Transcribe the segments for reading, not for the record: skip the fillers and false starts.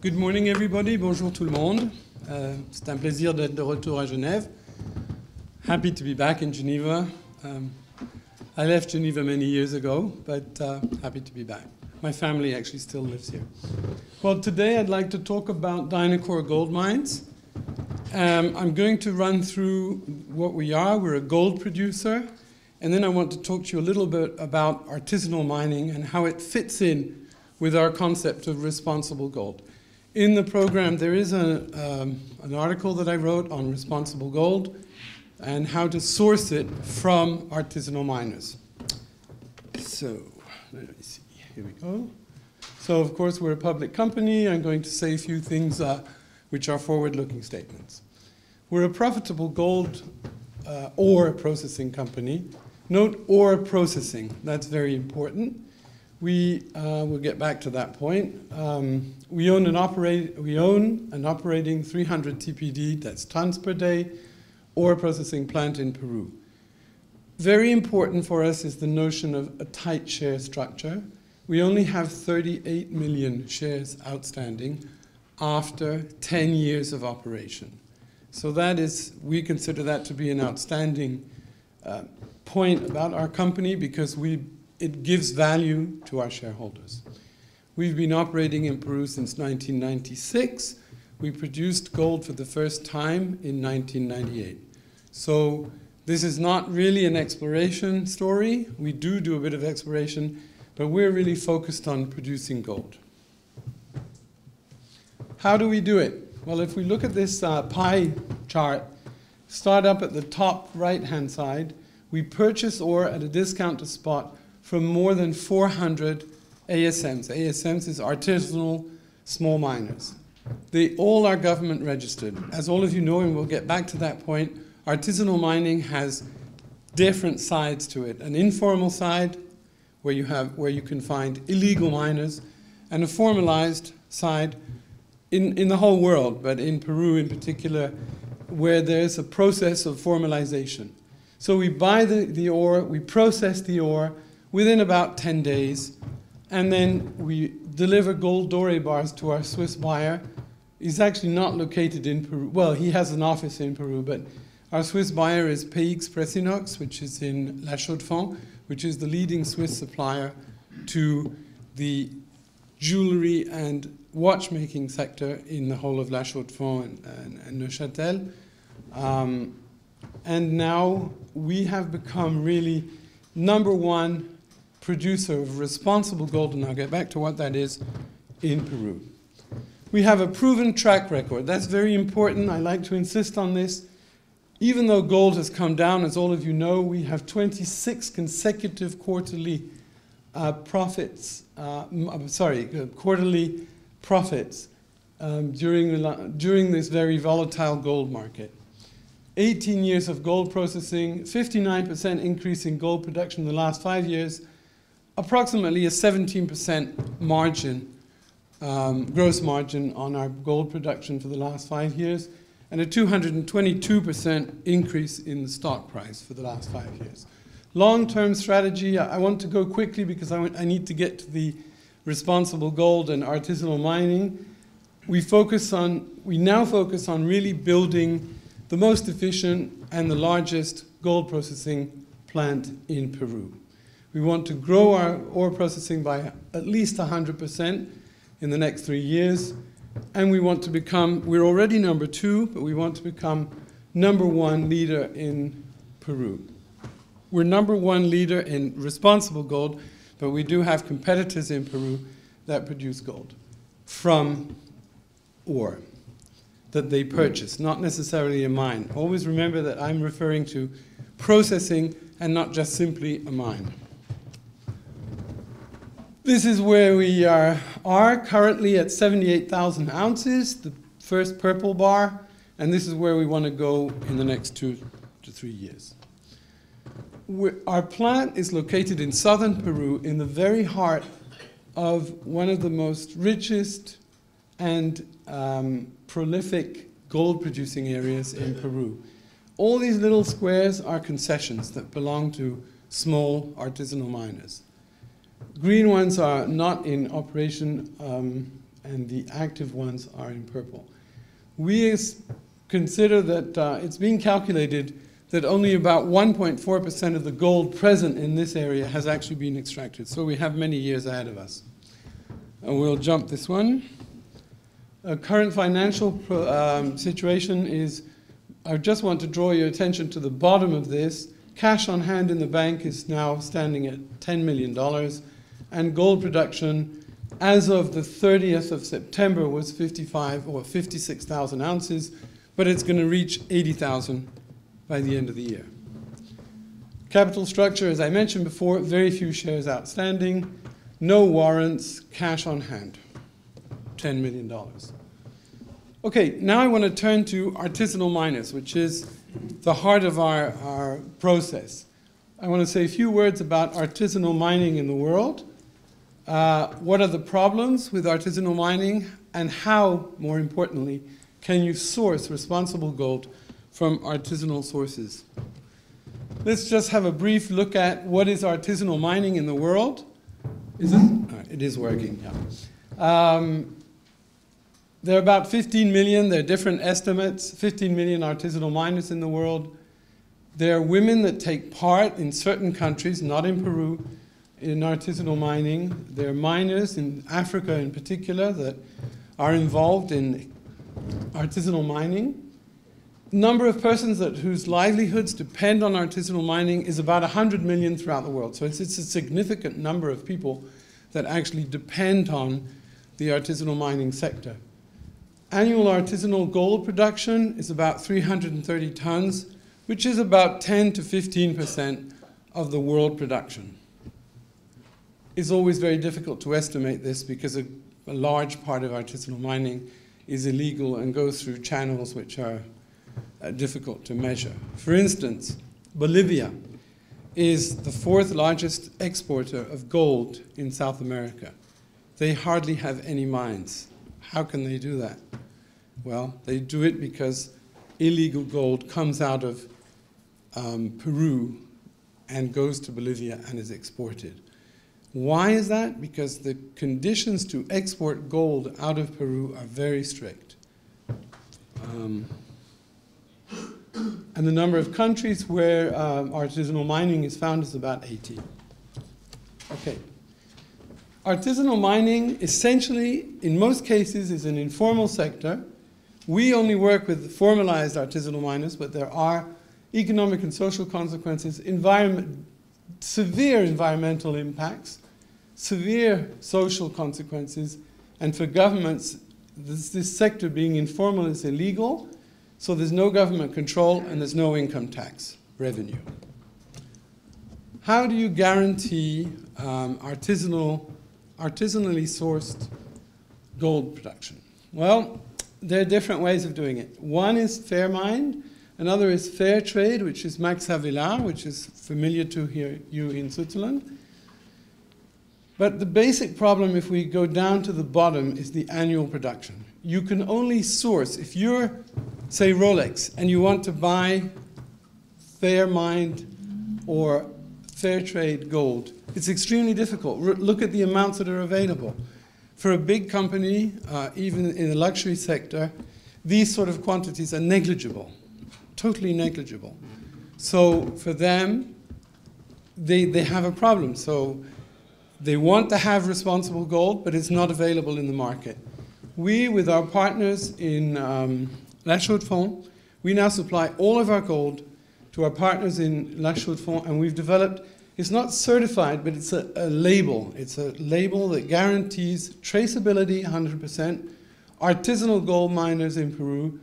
Good morning everybody, bonjour tout le monde. C'est un plaisir d'être de retour à Genève. Happy to be back in Geneva. I left Geneva many years ago, but happy to be back. My family actually still lives here. Well, today I'd like to talk about Dynacor gold mines. I'm going to run through what we are. We're a gold producer. And then I want to talk to you a little bit about artisanal mining and how it fits in with our concept of responsible gold. In the program, there is an article that I wrote on responsible gold and how to source it from artisanal miners. So, let me see. Here we go. So, of course, we're a public company. I'm going to say a few things which are forward-looking statements. We're a profitable gold ore processing company. Note ore processing. That's very important. We'll get back to that point. We own an operating 300 TPD, that's tons per day, ore processing plant in Peru. Very important for us is the notion of a tight share structure. We only have 38 million shares outstanding after 10 years of operation. So that is, we consider that to be an outstanding point about our company because it gives value to our shareholders. We've been operating in Peru since 1996. We produced gold for the first time in 1998. So this is not really an exploration story. We do a bit of exploration, but we're really focused on producing gold. How do we do it? Well, if we look at this pie chart, start up at the top right-hand side, we purchase ore at a discount to spot from more than 400 ASMs. ASMs is artisanal small miners. They all are government registered. As all of you know, and we'll get back to that point, artisanal mining has different sides to it. An informal side where you can find illegal miners, and a formalized side in the whole world, but in Peru in particular, where there's a process of formalization. So we buy the ore, we process the ore within about 10 days, and then we deliver gold doré bars to our Swiss buyer. He's actually not located in Peru. Well, he has an office in Peru, but our Swiss buyer is PX Pressinox, which is in La Chaux-de-Fonds, which is the leading Swiss supplier to the jewelry and watchmaking sector in the whole of La Chaux-de-Fonds and Neuchâtel. And now we have become really #1 producer of responsible gold, and I'll get back to what that is, in Peru. We have a proven track record. That's very important. I like to insist on this. Even though gold has come down, as all of you know, we have 26 consecutive quarterly quarterly profits during this very volatile gold market. 18 years of gold processing, 59% increase in gold production in the last 5 years, approximately a 17% margin, gross margin on our gold production for the last 5 years, and a 222% increase in the stock price for the last 5 years. Long-term strategy, I want to go quickly because I need to get to the responsible gold and artisanal mining. We now focus on really building the most efficient and the largest gold processing plant in Peru. We want to grow our ore processing by at least 100% in the next 3 years. And we want to become, we're already #2, but we want to become #1 leader in Peru. We're #1 leader in responsible gold, but we do have competitors in Peru that produce gold from ore that they purchase, not necessarily a mine. Always remember that I'm referring to processing and not just simply a mine. This is where we are currently at 78,000 ounces, the first purple bar, and this is where we want to go in the next 2 to 3 years. Our plant is located in southern Peru, in the very heart of one of the most richest and prolific gold-producing areas in Peru. All these little squares are concessions that belong to small artisanal miners. Green ones are not in operation and the active ones are in purple. We consider that it's been calculated that only about 1.4% of the gold present in this area has actually been extracted. So we have many years ahead of us. And we'll jump this one. Current financial situation is, I just want to draw your attention to the bottom of this. Cash on hand in the bank is now standing at $10 million, and gold production as of the 30th of September was 56,000 ounces, but it's going to reach 80,000 by the end of the year. Capital structure, as I mentioned before, very few shares outstanding, no warrants, cash on hand, $10 million. Okay, now I want to turn to artisanal miners, which is the heart of our process. I want to say a few words about artisanal mining in the world. What are the problems with artisanal mining, and how, more importantly, can you source responsible gold from artisanal sources? Let's just have a brief look at what is artisanal mining in the world. Is it? It is working, yeah. There are about 15 million, there are different estimates, 15 million artisanal miners in the world. There are women that take part in certain countries, not in Peru, in artisanal mining. There are miners in Africa in particular that are involved in artisanal mining. The number of persons whose livelihoods depend on artisanal mining is about 100 million throughout the world. So it's a significant number of people that actually depend on the artisanal mining sector. Annual artisanal gold production is about 330 tons, which is about 10 to 15% of the world production. It's always very difficult to estimate this because a large part of artisanal mining is illegal and goes through channels which are difficult to measure. For instance, Bolivia is the fourth largest exporter of gold in South America. They hardly have any mines. How can they do that? Well, they do it because illegal gold comes out of Peru and goes to Bolivia and is exported. Why is that? Because the conditions to export gold out of Peru are very strict. And the number of countries where artisanal mining is found is about 80. Okay. Artisanal mining, essentially, in most cases, is an informal sector. We only work with formalized artisanal miners, but there are economic and social consequences, severe environmental impacts, severe social consequences, and for governments, this sector being informal is illegal, so there's no government control and there's no income tax revenue. How do you guarantee artisanally sourced gold production? Well, there are different ways of doing it. One is fair mine, another is fair trade, which is Max Havelaar, which is familiar to you in Switzerland. But the basic problem, if we go down to the bottom, is the annual production. You can only source, if you're, say, Rolex, and you want to buy fair mined or fair trade gold, it's extremely difficult. Look at the amounts that are available. For a big company, even in the luxury sector, these sort of quantities are negligible, totally negligible. So for them, they have a problem. So they want to have responsible gold, but it's not available in the market. We, with our partners in La Chaux-de-Fonds, we now supply all of our gold to our partners in La Chaux-de-Fonds, and we've developed, it's not certified, but it's a label. It's a label that guarantees traceability 100%, artisanal gold miners in Peru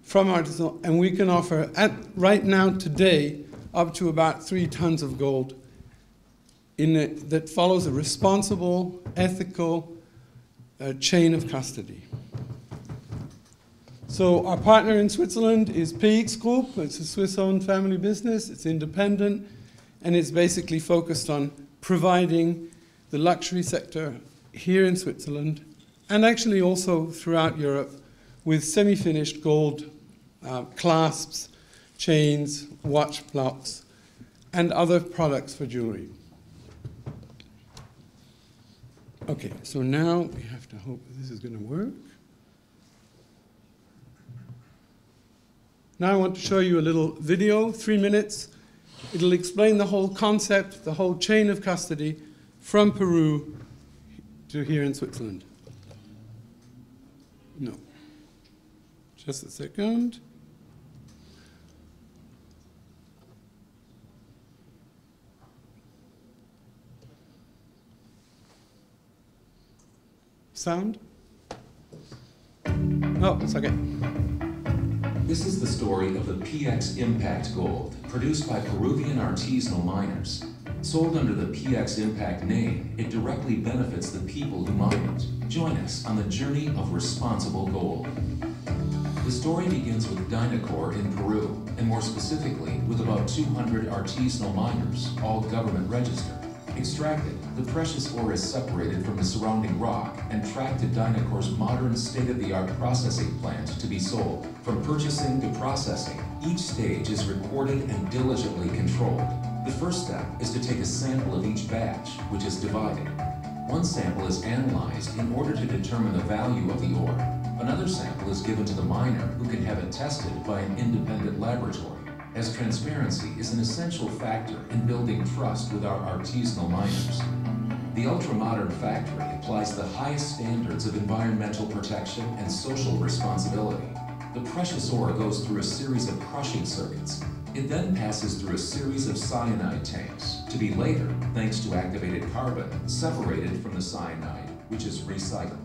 from artisanal, and we can offer, right now, today, up to about 3 tons of gold that follows a responsible, ethical chain of custody. So our partner in Switzerland is PX Group. It's a Swiss-owned family business. It's independent, and it's basically focused on providing the luxury sector here in Switzerland, and actually also throughout Europe, with semi-finished gold clasps, chains, watch blocks, and other products for jewelry. Okay, so now we have have to hope this is going to work. Now I want to show you a little video, 3 minutes. It'll explain the whole concept, the whole chain of custody from Peru to here in Switzerland. No. Just a second. Sound? Oh, it's okay. This is the story of the PX Impact Gold, produced by Peruvian artisanal miners. Sold under the PX Impact name, it directly benefits the people who mine it. Join us on the journey of responsible gold. The story begins with Dynacor in Peru, and more specifically with about 200 artisanal miners, all government registered. Extracted, the precious ore is separated from the surrounding rock and tracked to Dynacor's modern state-of-the-art processing plant to be sold. From purchasing to processing, each stage is recorded and diligently controlled. The first step is to take a sample of each batch, which is divided. One sample is analyzed in order to determine the value of the ore. Another sample is given to the miner, who can have it tested by an independent laboratory, as transparency is an essential factor in building trust with our artisanal miners. The ultra-modern factory applies the highest standards of environmental protection and social responsibility. The precious ore goes through a series of crushing circuits. It then passes through a series of cyanide tanks, to be later, thanks to activated carbon, separated from the cyanide, which is recycled.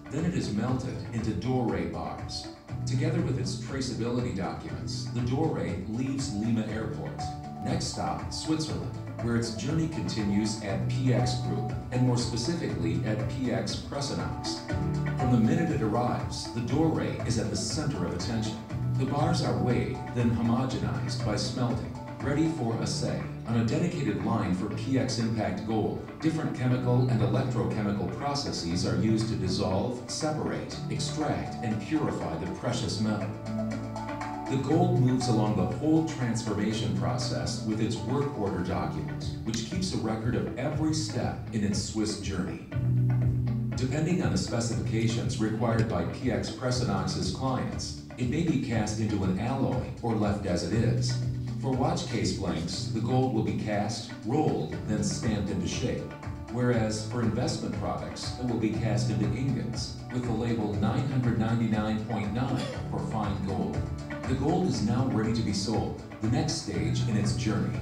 Then it is melted into doré bars. Together with its traceability documents, the doré leaves Lima Airport. Next stop, Switzerland, where its journey continues at PX Group, and more specifically at PX Pressinox. From the minute it arrives, the doré is at the center of attention. The bars are weighed, then homogenized by smelting, ready for assay. On a dedicated line for PX Impact Gold, different chemical and electrochemical processes are used to dissolve, separate, extract, and purify the precious metal. The gold moves along the whole transformation process with its work order document, which keeps a record of every step in its Swiss journey. Depending on the specifications required by PX Pressinox's clients, it may be cast into an alloy or left as it is. For watch case blanks, the gold will be cast, rolled, then stamped into shape. Whereas for investment products, it will be cast into ingots with the label 999.9 for fine gold. The gold is now ready to be sold, the next stage in its journey.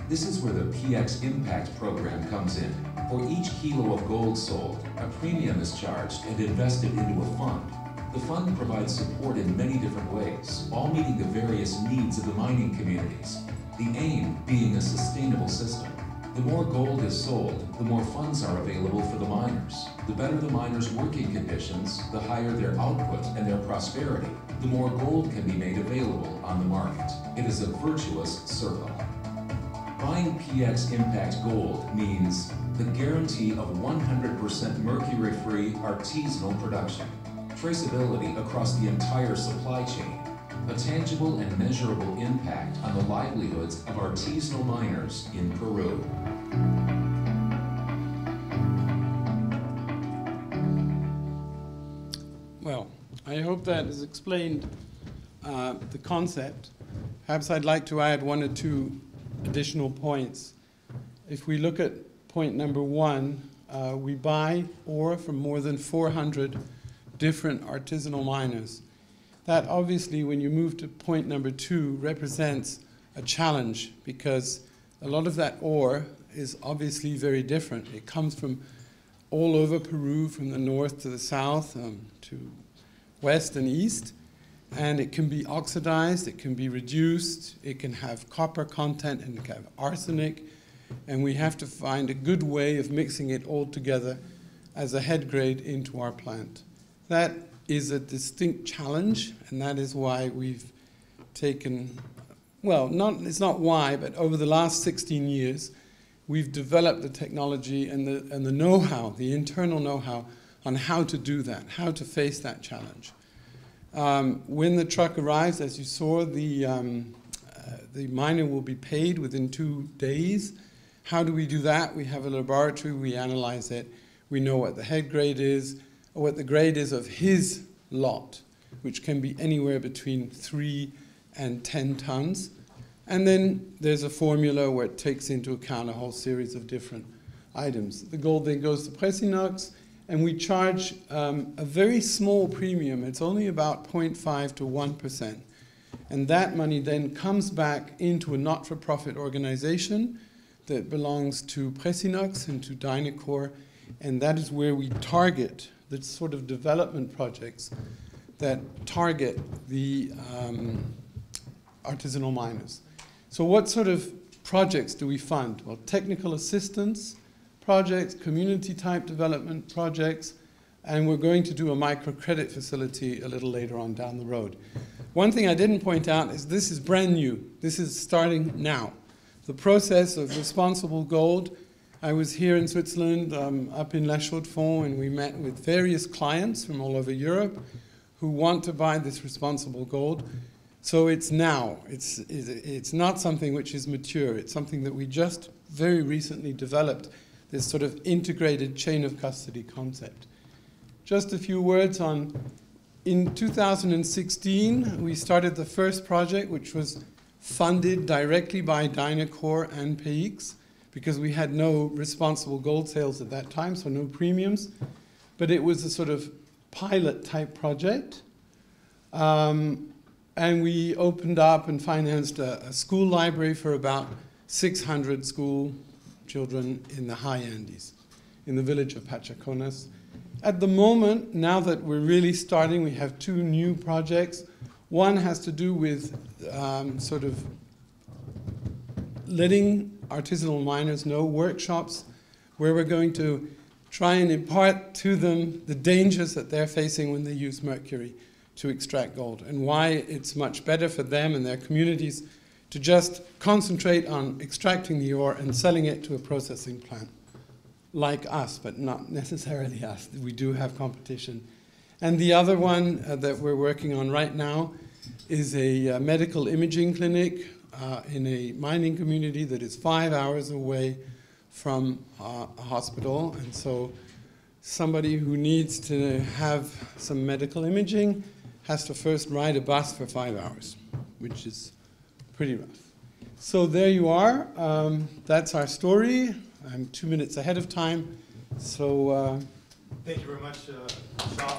This is where the PX Impact program comes in. For each kilo of gold sold, a premium is charged and invested into a fund. The fund provides support in many different ways, all meeting the various needs of the mining communities. The aim being a sustainable system. The more gold is sold, the more funds are available for the miners. The better the miners' working conditions, the higher their output and their prosperity, the more gold can be made available on the market. It is a virtuous circle. Buying PX Impact Gold means the guarantee of 100% mercury-free artisanal production. Traceability across the entire supply chain, a tangible and measurable impact on the livelihoods of artisanal miners in Peru. Well, I hope that has explained the concept. Perhaps I'd like to add 1 or 2 additional points. If we look at point number 1, we buy ore from more than 400 different artisanal miners. That obviously, when you move to point number 2, represents a challenge, because a lot of that ore is obviously very different. It comes from all over Peru, from the north to the south, to west and east, and it can be oxidized, it can be reduced, it can have copper content, and it can have arsenic, and we have to find a good way of mixing it all together as a head grade into our plant. That is a distinct challenge, and that is why we've taken, well, it's not why, but over the last 16 years, we've developed the technology and the know-how, the internal know-how on how to do that, how to face that challenge. When the truck arrives, as you saw, the miner will be paid within 2 days. How do we do that? We have a laboratory, we analyze it, we know what the head grade is. what the grade is of his lot, which can be anywhere between 3 and 10 tons. And then there's a formula where it takes into account a whole series of different items. The gold then goes to Pressinox, and we charge a very small premium. It's only about 0.5 to 1%. And that money then comes back into a not-for-profit organization that belongs to Pressinox and to Dynacor, and that is where we target the sort of development projects that target the artisanal miners. So what sort of projects do we fund? Well, technical assistance projects, community-type development projects, and we're going to do a microcredit facility a little later on down the road. One thing I didn't point out is this is brand new. This is starting now. The process of responsible gold. I was here in Switzerland, up in La Chaux-de-Fonds, and we met with various clients from all over Europe who want to buy this responsible gold. So it's now. It's not something which is mature. It's something that we just very recently developed, this sort of integrated chain of custody concept. Just a few words on, in 2016, we started the first project, which was funded directly by Dynacor and PX, because we had no responsible gold sales at that time, so no premiums. But it was a sort of pilot-type project. And we opened up and financed a school library for about 600 school children in the high Andes, in the village of Pachaconas. At the moment, now that we're really starting, we have 2 new projects. One has to do with sort of letting artisanal miners know, workshops where we're going to try and impart to them the dangers that they're facing when they use mercury to extract gold, and why it's much better for them and their communities to just concentrate on extracting the ore and selling it to a processing plant, like us, but not necessarily us. We do have competition. And the other one that we're working on right now is a medical imaging clinic in a mining community that is 5 hours away from a hospital. And so somebody who needs to have some medical imaging has to first ride a bus for 5 hours, which is pretty rough. So there you are. That's our story. I'm 2 minutes ahead of time. So thank you very much, Shah.